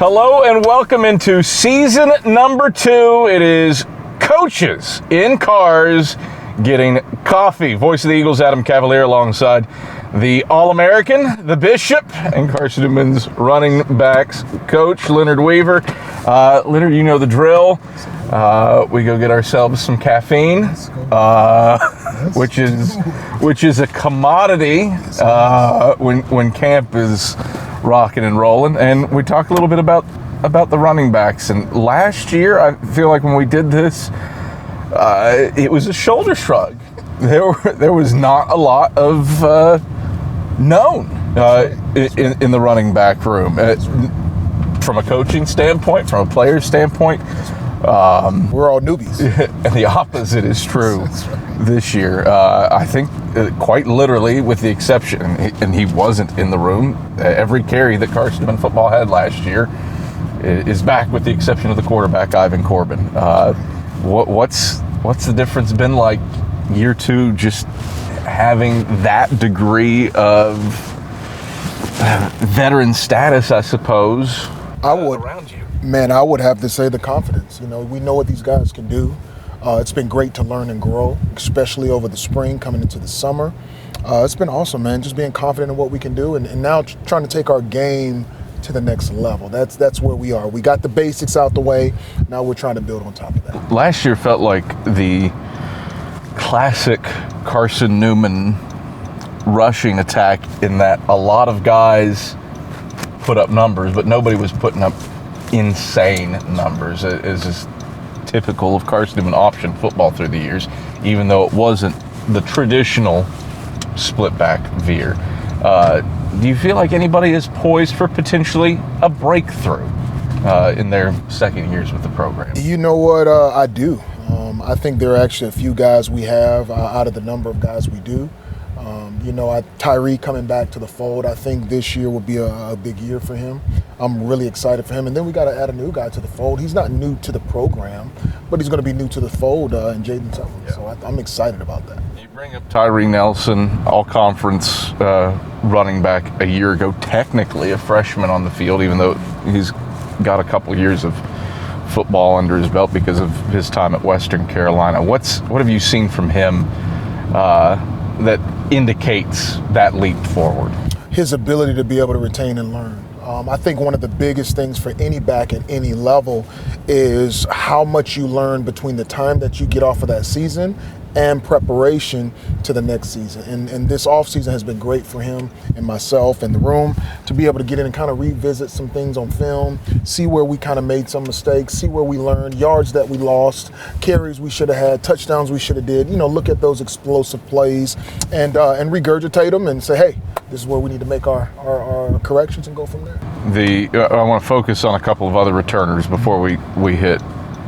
Hello and welcome into season number 2. It is Coaches in Cars getting coffee. Voice of the Eagles, Adam Cavalier, alongside the All-American, the Bishop, and Carson-Newman's running backs coach, Leonard Weaver. Leonard, you know the drill. We go get ourselves some caffeine, which is a commodity when camp is rocking and rolling. And we talk a little bit about the running backs. And last year, I feel like when we did this, it was a shoulder shrug. There was not a lot of known in the running back room. From a coaching standpoint, from a player standpoint, we're all newbies. And the opposite is true this year. I think quite literally, with the exception, and he wasn't in the room, every carry that Carson-Newman football had last year is back, with the exception of the quarterback, Ivan Corbin. What's the difference been like year two, just having that degree of veteran status, I suppose, around you? Man, I would have to say the confidence. You know, we know what these guys can do. It's been great to learn and grow, especially over the spring, coming into the summer. It's been awesome, man, just being confident in what we can do, and now trying to take our game to the next level. That's where we are. We got the basics out the way. Now we're trying to build on top of that. Last year felt like the classic Carson-Newman rushing attack, in that a lot of guys put up numbers, but nobody was putting up insane numbers. It's just typical of Carson-Newman option football through the years, even though it wasn't the traditional split back veer. Do you feel like anybody is poised for potentially a breakthrough in their second years with the program? You know what, I do. I think there are actually a few guys we have out of the number of guys we do. Tyree coming back to the fold, I think this year will be a big year for him. I'm really excited for him. And then we got to add a new guy to the fold. He's not new to the program, but he's going to be new to the fold in Jaden Sellers. Yeah. So I'm excited about that. You bring up Tyree Nelson, all-conference running back a year ago, technically a freshman on the field, even though he's got a couple years of football under his belt because of his time at Western Carolina. What have you seen from him that indicates that leap forward? His ability to be able to retain and learn. I think one of the biggest things for any back at any level is how much you learn between the time that you get off of that season and preparation to the next season. And this offseason has been great for him and myself and the room to be able to get in and kind of revisit some things on film, see where we kind of made some mistakes, see where we learned, yards that we lost, carries we should have had, touchdowns we should have did, look at those explosive plays and regurgitate them and say, hey, this is where we need to make our corrections and go from there. I want to focus on a couple of other returners before we hit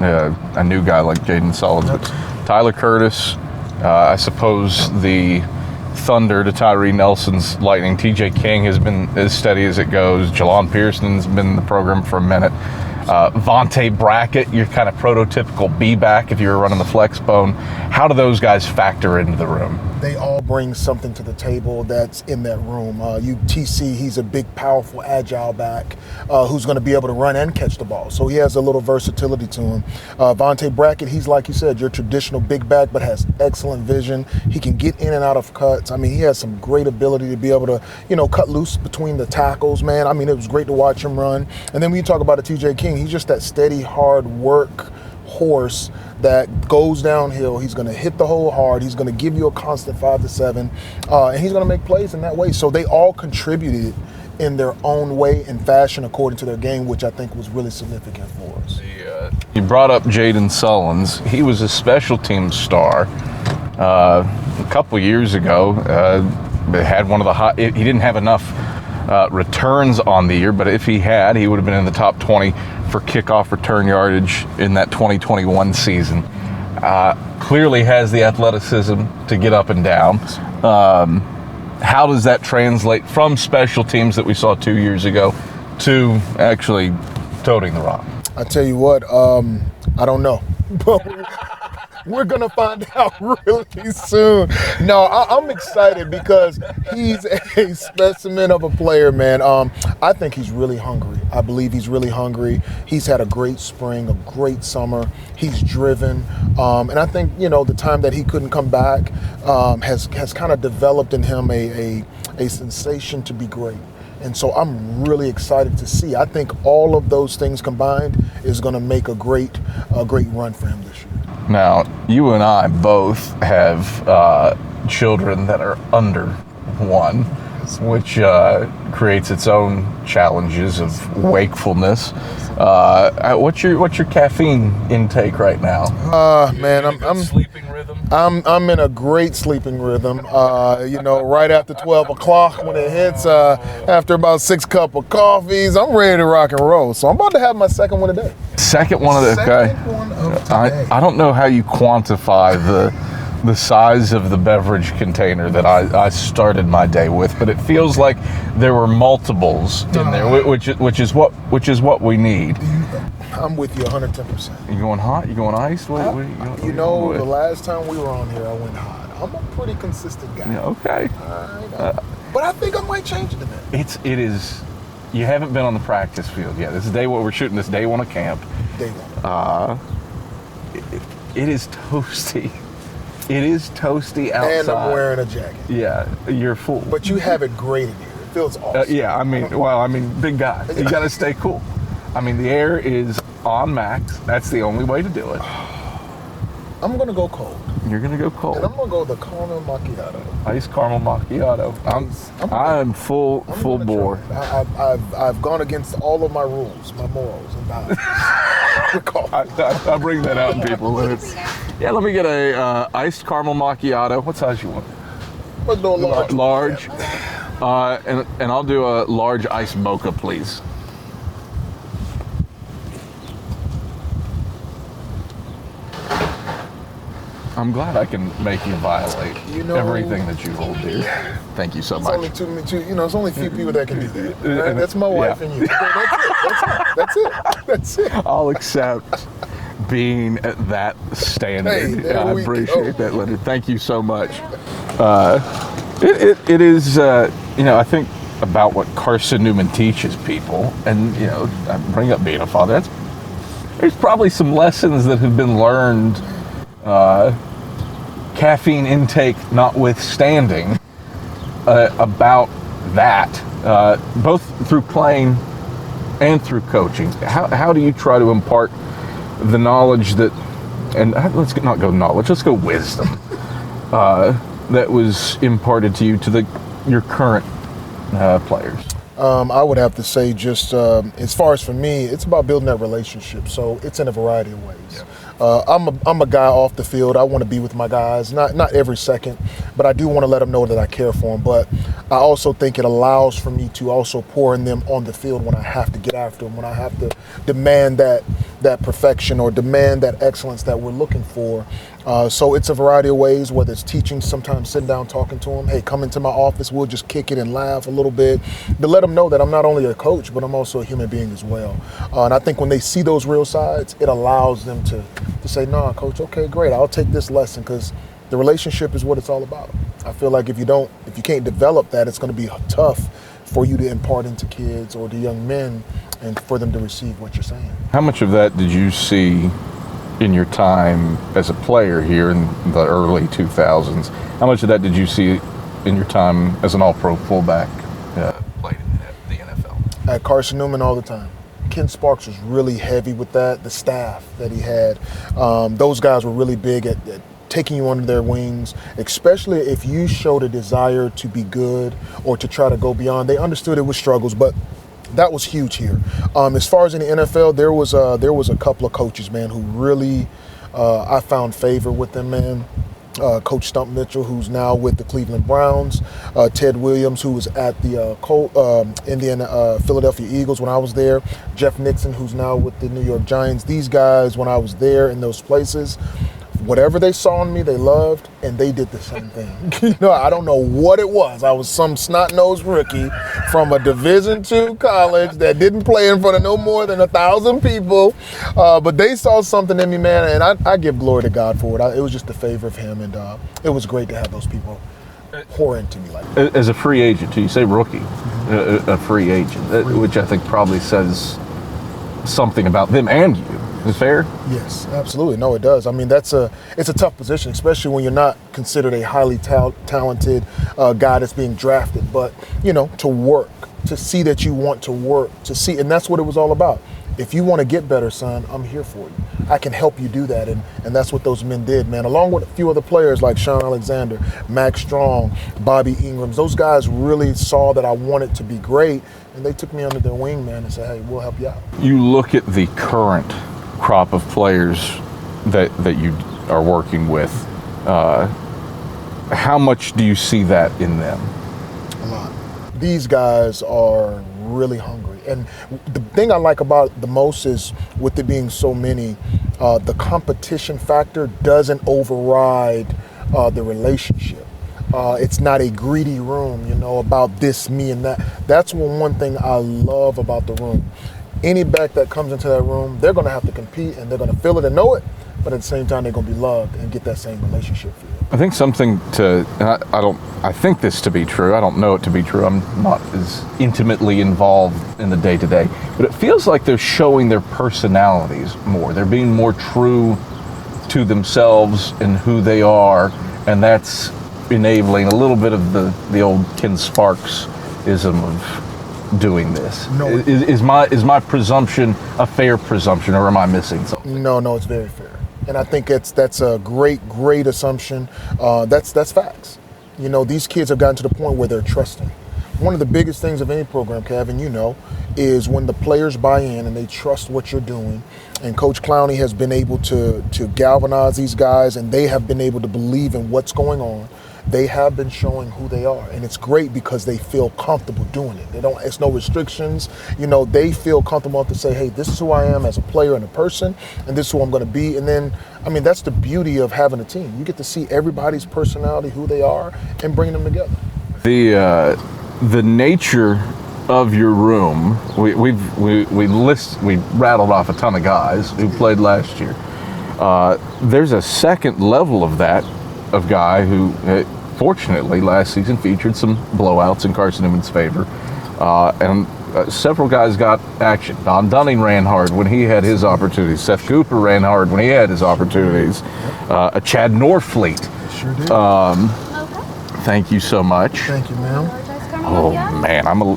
a new guy like Jaden Sellers. Tyler Curtis, I suppose the thunder to Tyree Nelson's lightning. TJ King has been as steady as it goes. Jelon Pearson's been in the program for a minute. Vontae Brackett, your kind of prototypical B-back if you were running the flex bone. How do those guys factor into the room? They all bring something to the table that's in that room. TC, he's a big, powerful, agile back who's going to be able to run and catch the ball. So he has a little versatility to him. Vontae Brackett, he's, like you said, your traditional big back, but has excellent vision. He can get in and out of cuts. I mean, he has some great ability to be able to, cut loose between the tackles, man. I mean, it was great to watch him run. And then when you talk about a TJ King, he's just that steady, hard work horse that goes downhill. He's going to hit the hole hard. He's going to give you a constant 5 to 7, and he's going to make plays in that way. So they all contributed in their own way and fashion according to their game, which I think was really significant for us. You brought up Jaden Sellers. He was a special teams star a couple years ago. Had one of the he didn't have enough returns on the year, but if he had, he would have been in the top 20 for kickoff return yardage in that 2021 season. Clearly has the athleticism to get up and down. How does that translate from special teams that we saw 2 years ago to actually toting the rock? I tell you what, I don't know. We're going to find out really soon. No, I'm excited because he's a specimen of a player, man. I think he's really hungry. I believe he's really hungry. He's had a great spring, a great summer. He's driven. And I think, the time that he couldn't come back has kind of developed in him a sensation to be great. And so I'm really excited to see. I think all of those things combined is going to make a great run for him this year. Now, you and I both have children that are under 1, which creates its own challenges of wakefulness. What's your caffeine intake right now? Man, I'm sleeping rhythm. I'm in a great sleeping rhythm. Right after 12 o'clock when it hits, after about 6 cups of coffees, I'm ready to rock and roll. So I'm about to have my second one today. Second one of the day. I don't know how you quantify the size of the beverage container that I started my day with, but it feels like there were multiples in there, which is what we need. I'm with you 110%. You going hot? You going iced? The last time we were on here, I went hot. I'm a pretty consistent guy. Yeah, okay. But I think I might change it a bit. It is. You haven't been on the practice field yet. This is day one. We're shooting this day one of camp. Day one. It is toasty. It is toasty outside. And I'm wearing a jacket. Yeah, you're full. But you have it great in here. It feels awesome. Big guy. You got to stay cool. The air is on max. That's the only way to do it. I'm going to go cold. You're going to go cold. And I'm going to go the caramel macchiato. Iced caramel macchiato. I'm full bore. I've gone against all of my rules, my morals, and values. I bring that out in people. Let me get a iced caramel macchiato. What size you want? Let's do a large. Large. Yeah. And I'll do a large iced mocha, please. I'm glad I can make you violate everything that you hold dear. Thank you so much. It's only a few people that can do that. Right? That's my wife and you. That's it. I'll accept being at that standard. Hey, I appreciate that, Leonard. Thank you so much. It is, I think about what Carson-Newman teaches people, and, I bring up being a father. There's probably some lessons that have been learned, caffeine intake notwithstanding, about that, both through playing and through coaching. How do you try to impart the knowledge let's not go knowledge, let's go wisdom, that was imparted to you to your current players? I would have to say just as far as for me, it's about building that relationship. So it's in a variety of ways. Yeah. I'm a guy off the field. I want to be with my guys, not every second, but I do want to let them know that I care for them. But I also think it allows for me to also pour in them on the field when I have to get after them, when I have to demand that perfection or demand that excellence that we're looking for. So it's a variety of ways, whether it's teaching, sometimes sitting down talking to them. Hey, come into my office. We'll just kick it and laugh a little bit to let them know that I'm not only a coach, but I'm also a human being as well. And I think when they see those real sides, it allows them to say, no, coach, okay, great. I'll take this lesson, because the relationship is what it's all about. I feel like if you can't develop that, it's going to be tough for you to impart into kids or to young men and for them to receive what you're saying. How much of that did you see in your time as a player here in the early 2000s? How much of that did you see in your time as an all-pro fullback played in the NFL? At Carson-Newman all the time. Ken Sparks was really heavy with that, the staff that he had. Those guys were really big at taking you under their wings, especially if you showed a desire to be good or to try to go beyond. They understood it was struggles, but that was huge here. As far as in the NFL, there was a couple of coaches, man, who really I found favor with them, man. Coach Stump Mitchell, who's now with the Cleveland Browns, Ted Williams, who was at the Philadelphia Eagles when I was there, Jeff Nixon, who's now with the New York Giants. These guys, when I was there in those places, whatever they saw in me, they loved, and they did the same thing. I don't know what it was. I was some snot-nosed rookie from a Division II college that didn't play in front of no more than 1,000 people, but they saw something in me, man, and I give glory to God for it. It was just the favor of Him, and it was great to have those people pour into me like that. As a free agent, you say rookie, a free agent, which I think probably says something about them and you. Is it fair? Yes, absolutely. No, it does. I mean, it's a tough position, especially when you're not considered a highly talented guy that's being drafted. But, to work, to see that you want to work, and that's what it was all about. If you want to get better, son, I'm here for you. I can help you do that. And that's what those men did, man. Along with a few other players like Sean Alexander, Max Strong, Bobby Ingrams. Those guys really saw that I wanted to be great, and they took me under their wing, man, and said, hey, we'll help you out. You look at the current crop of players that you are working with. How much do you see that in them? A lot. These guys are really hungry. And the thing I like about it the most is, with it being so many, the competition factor doesn't override the relationship. It's not a greedy room, about this, me, and that. That's one thing I love about the room. Any back that comes into that room, they're going to have to compete, and they're going to feel it and know it, but at the same time, they're going to be loved and get that same relationship feel. I think something I think this to be true. I don't know it to be true. I'm not as intimately involved in the day-to-day, but it feels like they're showing their personalities more. They're being more true to themselves and who they are, and that's enabling a little bit of the old Ken Sparks-ism of doing this. No. Is my presumption a fair presumption, or am I missing something? No, it's very fair. And I think that's a great assumption. That's facts. These kids have gotten to the point where they're trusting. One of the biggest things of any program, Kevin, is when the players buy in and they trust what you're doing. And Coach Clowney has been able to galvanize these guys, and they have been able to believe in what's going on. They have been showing who they are, and it's great because they feel comfortable doing it. It's no restrictions. They feel comfortable to say, hey, this is who I am as a player and a person, and this is who I'm going to be. And then, that's the beauty of having a team. You get to see everybody's personality, who they are, and bring them together. The nature of your room, we rattled off a ton of guys who played last year. There's a second level of that, of guy who, fortunately, last season featured some blowouts in Carson-Newman's favor, and several guys got action. Don Dunning ran hard when he had his opportunities. Seth Cooper ran hard when he had his opportunities. A Chad Norfleet. Sure did. Thank you so much. Thank you, ma'am. Oh man, I'm a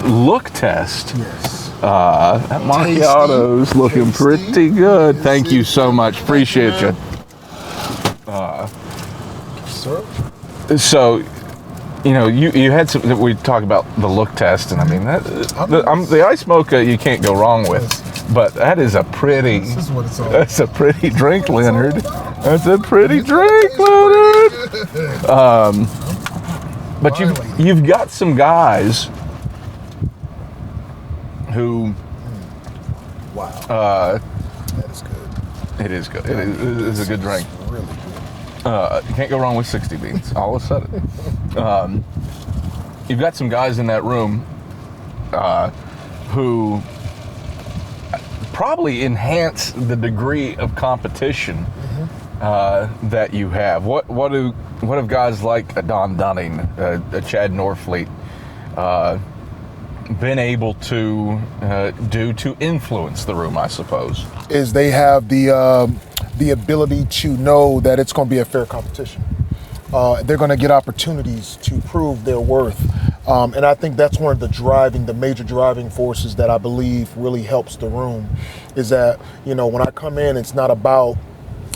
look test. Yes. That macchiato's looking pretty good. Thank you so much. Appreciate you. So, you had some. We talk about the look test, and the ice mocha you can't go wrong with. But that is a pretty. This is what it's all. That's a pretty drink, Leonard. That's a pretty drink, Leonard. But you've got some guys who. Wow. That is good. It is good. It is a good drink. Really good. You can't go wrong with 60 beans. I always said it. You've got some guys in that room who probably enhance the degree of competition that you have. What have guys like a Don Dunning, a Chad Norfleet, been able to do to influence the room, I suppose? Is they have the ability to know that it's going to be a fair competition. They're going to get opportunities to prove their worth. And I think that's one of the major driving forces that I believe really helps the room, is that, when I come in, it's not about,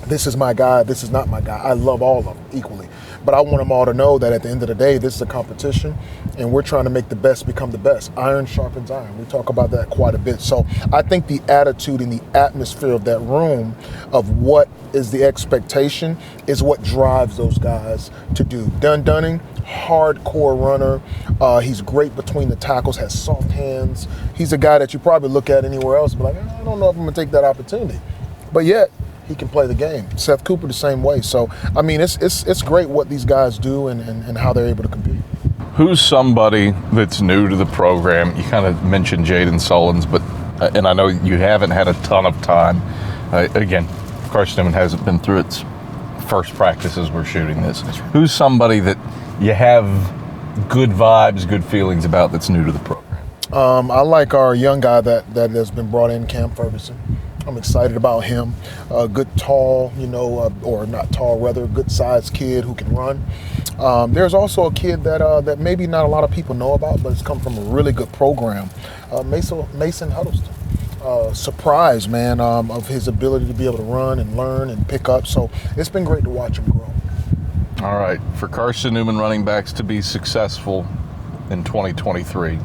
this is my guy, this is not my guy. I love all of them equally. But I want them all to know that at the end of the day, this is a competition, and we're trying to make the best become the best. Iron sharpens iron. We talk about that quite a bit. So I think the attitude and the atmosphere of that room, of what is the expectation, is what drives those guys to do. Dunning, hardcore runner. He's great between the tackles, has soft hands. He's a guy that you probably look at anywhere else and be like, I don't know if I'm going to take that opportunity. But yet, he can play the game. Seth Cooper the same way. So I mean, it's great what these guys do and how they're able to compete. Who's somebody that's new to the program? You kind of mentioned Jaden Sullins, but and I know you haven't had a ton of time. Again, Carson-Newman hasn't been through its first practice as we're shooting this. Who's somebody that you have good vibes, good feelings about that's new to the program? I like our young guy that has been brought in, Cam Ferguson. I'm excited about him. A good tall, or not tall, rather good sized kid who can run. There's also a kid that maybe not a lot of people know about, but it's come from a really good program, Mason Huddleston. Surprise, man, of his ability to be able to run and learn and pick up. So it's been great to watch him grow. All right, for Carson-Newman running backs to be successful in 2023,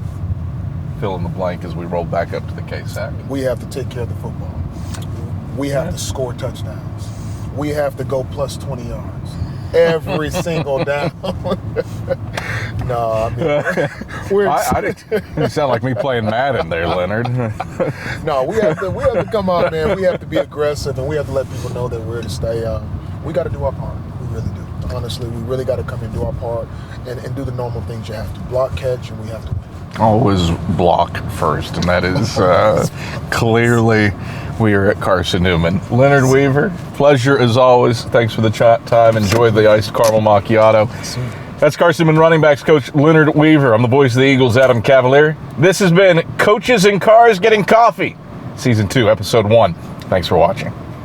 fill in the blank as we roll back up to the K-Sack. We have to take care of the football. We have to score touchdowns. We have to go plus 20 yards every single down. No, I mean, you sound like me playing Madden there, Leonard. No, we have to come out, man. We have to be aggressive, and we have to let people know that we're here to stay. We got to do our part. We really do. Honestly, we really got to come and do our part and do the normal things you have to. Block, catch, and we have to win. Always block first, and that is clearly we are at Carson-Newman. Leonard Weaver, pleasure as always. Thanks for the chat time. Enjoy the iced caramel macchiato. That's Carson-Newman running backs coach Leonard Weaver. I'm the voice of the Eagles, Adam Cavalier. This has been Coaches in Cars Getting Coffee, Season 2, Episode 1. Thanks for watching.